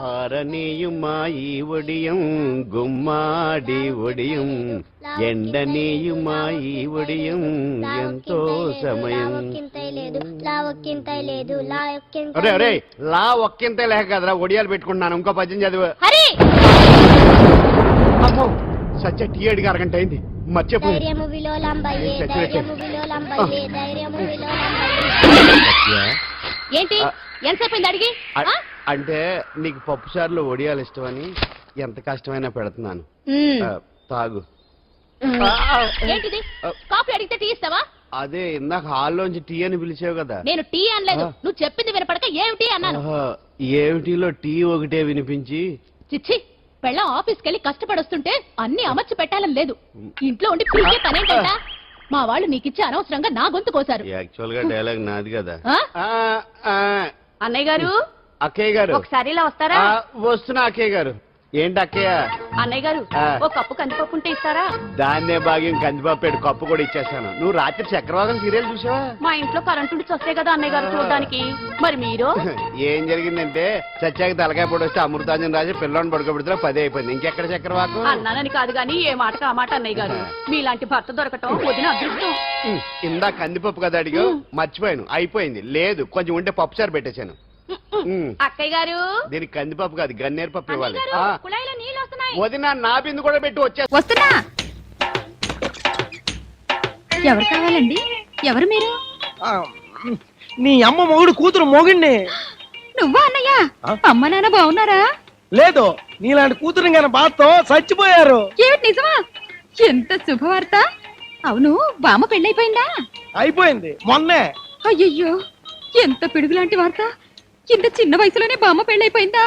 ఆరనీయుమాయి ఒడియం గుమ్మాడి ఒడియం ఎండనీయుమాయి ఒడియం ఎంతో సమయం. లా ఒక్కింత లేక కదరా ఒడియాలు పెట్టుకుంటున్నాను. ఇంకో పద్యం చదివా. అమ్మో సత్య టీ అడిగి అరగంట అయింది. మర్చిపోయి ఏంటి ఎంతసేపు అడిగి? అంటే నీకు పప్పు చారులో ఒడియాలు ఇష్టమని ఎంత కష్టమైనా పెడుతున్నాను. తాగు. ఏంటిది? కాఫీ అడిగితే టీ ఇస్తావా? అదే ఇందాక హాల్లోంచి టీ అని పిలిచావు కదా. నేను టీ అనలేదు, నువ్వు చెప్పింది వినపడక ఏమిటి అన్నాను. ఏమిటిలో టీ ఒకటే వినిపించి. చిచ్చి, పెళ్ళం ఆఫీస్కి వెళ్ళి కష్టపడొస్తుంటే అన్ని అమర్చి పెట్టాలని లేదు. ఇంట్లో ఉండి పీకే పనేంటంట. మా వాళ్ళు నీకిచ్చి అనవసరంగా నా గొంతు కోసారు. యాక్చువల్ గా డైలాగ్ నాది కదా. అన్నయ్య గారు, అక్కయ్య గారు ఒకసారి ఇలా వస్తారా? వస్తున్నా అక్కయ్య గారు. ఏంటి అక్కయ్య? అన్నయ్య గారు ఒక కప్పు కందిపప్పు ఉంటే ఇస్తారా? దాన్నే భాగ్యం కందిపప్పు కప్పు కూడా ఇచ్చేస్తాను. నువ్వు రాత్రి చక్రవాదం సీరియల్ చూసావా? మా ఇంట్లో కరెంటు వస్తే కదా అన్నయ్య గారు చూడడానికి. మరి మీరు? ఏం జరిగిందంటే సత్యాకి తలకాయ పొడి వస్తే అమృతాంజన్ రాజు పిల్లని పడుకోబెడితే 10 అయిపోయింది. ఇంకెక్కడ చక్రవాకం? అన్నానని కాదు గానీ ఏ మాటకు ఆ మాట అన్నయ్య గారు. మీలాంటి భర్త దొరకటం వదిన అదృష్టం. ఇందా కందిపప్పు కదా అడిగా, మర్చిపోయాను. అయిపోయింది. లేదు కొంచెం ఉంటే పప్పు చారు పెట్టేశాను. అక్కయ్య గారు, దీనికి కందిపప్పు కాదు గన్నేరు పప్పు ఇవ్వాలి. వదిన నా బిందు కూడా పెట్టి వస్తున్నా. ఎవరు కావాలండి? ఎవరు మీరు? నీ అమ్మ మొగుడు కూతురు మొగుడిని. నువ్వా అన్నయ్య? అమ్మ నాన్న బాగున్నారా? లేదు, నీలాంటి కూతురు కానీ బాధతో చచ్చిపోయారు. ఏమిటి నిజమా? ఎంత శుభవార్త. అవును, బామ్మ పెళ్ళైపోయిందా? అయిపోయింది మొన్నే. అయ్యయ్యో, ఎంత పిడుగులాంటి వార్త. ఇంత చిన్న వయసులోనే బామ్మ పెళ్ళైపోయిందా?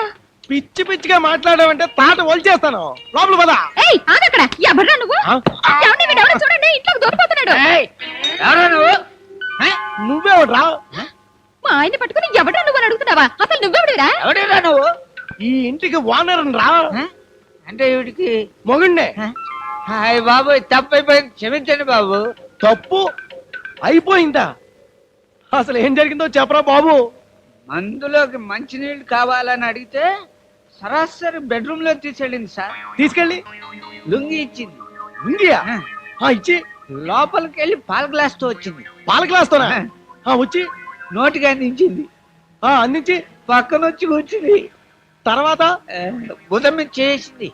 పిచ్చి పిచ్చిగా మాట్లాడావంటే తాట వల్చేస్తాను. లోపల పద. ఎవరా నువ్వు? చూడండి, ఇంట్లోకి దూరిపోతున్నాడు. నువ్వెవడ్రా? మా ఆయన పట్టుకుని ఎవడా నువ్వు అని అడుగుతున్నావా? అసలు నువ్వెవడిరా? ఎవడేరా నువ్వు? ఈ ఇంటికి ఓనర్ రా. అంటే వీడికి మొగుండే. హాయ్ బాబు, తప్పు అయిపోయింది, క్షమించండి బాబు. తప్పు అయిపోయిందా? అసలు ఏం జరిగిందో చెప్పరా బాబు. మందులోకి మంచినీళ్ళు కావాలని అడిగితే సరాసరి బెడ్రూమ్ లో తీసుకెళ్ళింది సార్. తీసుకెళ్ళి లుంగి ఇచ్చింది. లుంగియా? ఇచ్చి లోపలికి వెళ్ళి పాల గ్లాస్ తో వచ్చింది. పాల గ్లాస్ తోనా? వచ్చి నోటికి అందించింది. అందించి పక్కన వచ్చి కూర్చుంది. తర్వాత భుజం మీద చేసింది.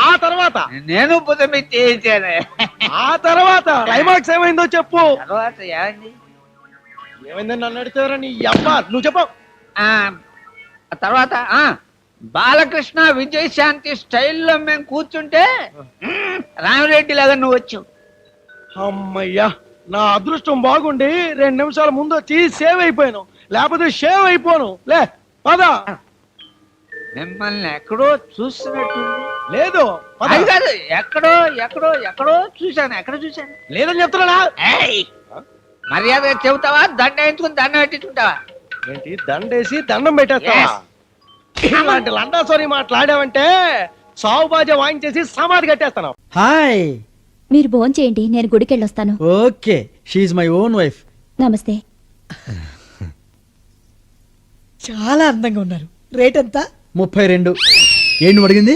ఆ తర్వాత నేను భుజం మీద చేయించాను. ఆ తర్వాత క్లైమాక్స్ ఏమైందో చెప్పు. తర్వాత ఏమైందని నన్ను అడుగుతారా? నీ అబ్బా నువ్వు చెప్పు. తర్వాత బాలకృష్ణ విజయశాంతి స్టైల్లో మేము కూర్చుంటే రామిరెడ్డి లాగా నువ్వు వచ్చావు. అమ్మయ్యా, నా అదృష్టం బాగుండి 2 నిమిషాల ముందు వచ్చి సేవ్ అయిపోయాను. లేకపోతే షేవ్ అయిపోను. లే పద. మిమ్మల్ని ఎక్కడో చూస్తున్నట్టుంది. లేదు కాదు, ఎక్కడో ఎక్కడో ఎక్కడో చూశాను. ఎక్కడ చూశాను? లేదని చెప్తున్నా. మర్యాదగా చెబుతావా? దండ వేయించుకుని దండం పెట్టించుకుంటావా? ఏంటి దండేసి దండం పెట్టేస్తావా? ఇలాంటి లండాసోని మాట్లాడావంటే సావు బాజా వాయించేసి సమాధి కట్టేస్తాను. హాయ్, మీరు భోంచేయండి, నేను గుడికి వెళ్ళొస్తాను. Okay, she my own wife. నమస్తే. చాలా అందంగా ఉన్నారు. రేట్ ఎంత? 32. ఏంటి అడిగింది?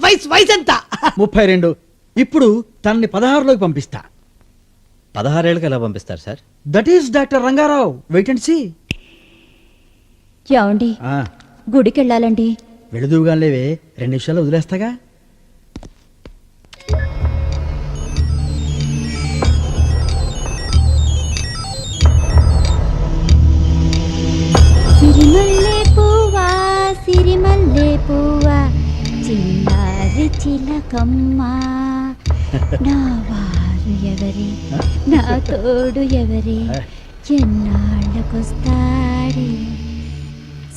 వయసు ఎంత? 32. ఇప్పుడు తనని 16లోకి పంపిస్తా. 16 ఏళ్ళకి ఎలా పంపిస్తారు sir? That is doctor Rangarao. Wait and see. ఏమండి, గుడికి వెళ్ళాలండి. వెళుదువుగా లేవే, 2 నిమిషాలు వదిలేస్తాగా. సిరిమల్లె పువ్వా, సిరిమల్లె పువ్వా, చిన్నారి చిలకమ్మ, నా వారు ఎవరి, నా తోడు ఎవరి, ఎన్నాళ్ళకొస్తాడే.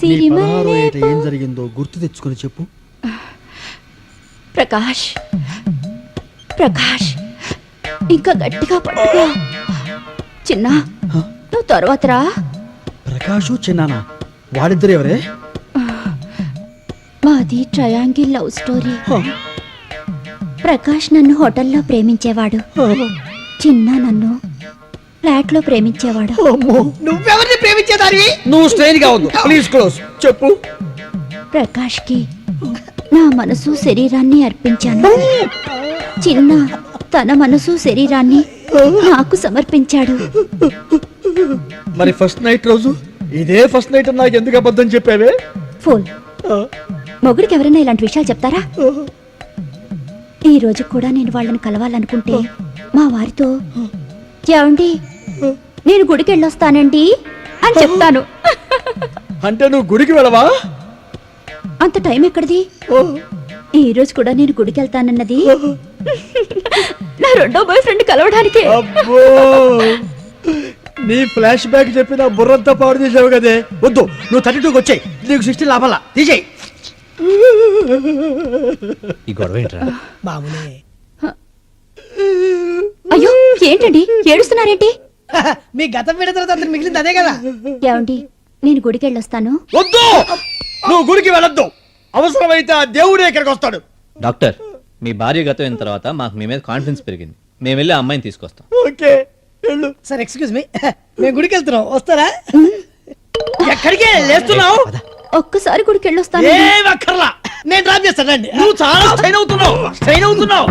ఏం జరిగిందో గుర్తు తెచ్చుకొని చెప్పు. ప్రకాష్, ప్రకాష్, ఇంకా గట్టిగా పట్టుకో. చిన్న, నువ్వు తర్వాత రా. ప్రకాషు చిన్నానా? వాడిద్దరు ఎవరే? మాది ట్రయాంగిల్ లవ్ స్టోరీ. ప్రకాష్ నన్ను హోటల్లో ప్రేమించేవాడు, చిన్న నన్ను ఫ్లాట్ లో ప్రేమించేవాడు. నువ్వెవరిని ప్రేమించేదానివి? నువ్వు స్ట్రెయిన్ గా ఉంది. Please close. చెప్పు. ప్రకాష్కి నా మనసు శరీరాన్ని అర్పించాను. చిన్న తన మనసు శరీరాన్ని నాకు సమర్పించాడు. మరి ఫస్ట్ నైట్ రోజు ఇదే ఫస్ట్ నైట్ నాకు ఎందుకు అబద్ధం చెప్పావే? ఫోన్ మొగుడికి ఎవరైనా ఇలాంటి విషయాలు చెప్తారా? ఈ రోజు కూడా నేను వాళ్ళని కలవాలనుకుంటే మా వారితో ఏమండి నేను గుడికి వెళ్ళొస్తానండి అని చెప్తాను. అంటే నువ్వు గుడికి వెళ్ళవా? అంత టైం ఎక్కడిది? ఈ రోజు కూడా నేను గుడికి వెళ్తానన్నది నా రెండో బాయ్ ఫ్రెండ్ కలవడానికి. అబ్బో నీ ఫ్లాష్ బ్యాక్ చెప్పి నా బుర్రంతా పాడు చేసావు కదే. వద్దు, నువ్వు 32కి వచ్చాయి, నీకు 16 లాభాలా తీసేయి. ఈ గొడవ ఏంట్రా? మామూలే. అయ్యో ఏంటండి ఏడుస్తున్నారేంటి? మీ గతం విడిన తర్వాత అతను మిగిలింది అదే కదా. ఏమండి నేను గుడికి వెళ్ళొస్తాను. వద్దు, నువ్వు గుడికి వెళ్ళొద్దు. అవసరమైతే ఆ దేవుడే ఇక్కడికి వస్తాడు. డాక్టర్, మీ భార్య గతం అయిన తర్వాత మాకు మీ మీద కాన్ఫిడెన్స్ పెరిగింది. మేము వెళ్ళి ఆ అమ్మాయిని తీసుకొస్తాం. ఓకే వెళ్ళు. సార్ ఎక్స్క్యూజ్ మీ, మేము గుడికి వెళ్తున్నాం, వస్తారా? ఎక్కడికి లేస్తున్నావు? ఒక్కసారి గుడికి వెళ్ళొస్తాను. ఏం అక్కర్లా, నేను డ్రాప్ చేస్తానండి. నువ్వు చాలా స్ట్రైన్ అవుతున్నావు.